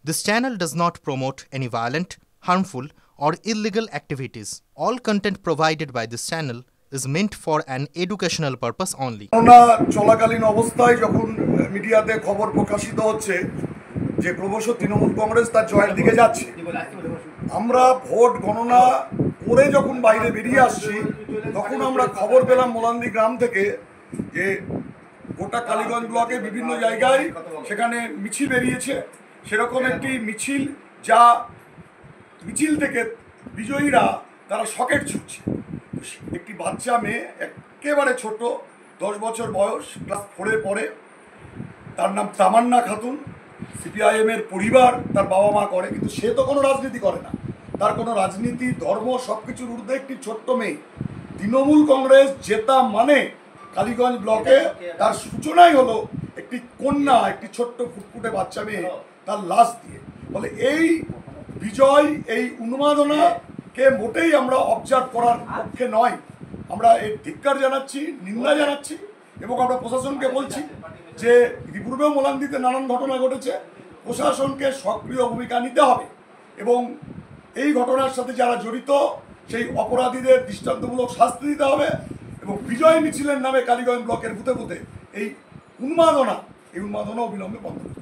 This channel does not promote any violent, harmful, or illegal activities. All content provided by this channel is meant for an educational purpose only. চলাকালীন অবস্থায় যখন মিডিয়াতে খবর প্রকাশিত হচ্ছে যে ক্রমশ তৃণমূল কংগ্রেস তার জয়ের দিকে যাচ্ছে, আমরা ভোট গণনা করে যখন বাইরে বেরিয়ে আসছি তখন আমরা খবর পেলাম মোলান্দি গ্রাম থেকে যে গোটা কালীগঞ্জ ব্লকে বিভিন্ন জায়গায় সেখানে মিছিল বেরিয়েছে। সেরকম একটি মিছিল, যা মিছিল থেকে বিজয়ীরা তারা সকেট ছুটছে। একটি বাচ্চা মেয়ে, একেবারে ছোট, 10 বছর বয়স, ক্লাস 4-এ পড়ে, তার নাম তামান্না খাতুন। সিপিআইএমের পরিবার, তার বাবা মা করে, কিন্তু সে তো কোনো রাজনীতি করে না। তার কোনো রাজনীতি, ধর্ম, সব কিছুর ঊর্ধ্বে একটি ছোট্ট মেয়ে। তৃণমূল কংগ্রেস জেতা মানে কালীগঞ্জ ব্লকে তার সূচনাই হলো একটি কন্যা, একটি ছোট্ট ফুটফুটে বাচ্চা মেয়ে তার লাশ দিয়ে। ফলে এই বিজয়, এই উন্মাদনাকে মোটেই আমরা অবজার্ভ করার পক্ষে নয়। আমরা এর ধিক্কার জানাচ্ছি, নিন্দা জানাচ্ছি, এবং আমরা প্রশাসনকে বলছি যে ইতিপূর্বেও মোলান্দিতে নানান ঘটনা ঘটেছে, প্রশাসনকে সক্রিয় ভূমিকা নিতে হবে এবং এই ঘটনার সাথে যারা জড়িত সেই অপরাধীদের দৃষ্টান্তমূলক শাস্তি দিতে হবে এবং বিজয় মিছিলের নামে কালীগঞ্জ ব্লকের বুথে বুথে এই উন্মাদনা অবিলম্বে বন্ধ করতে হবে।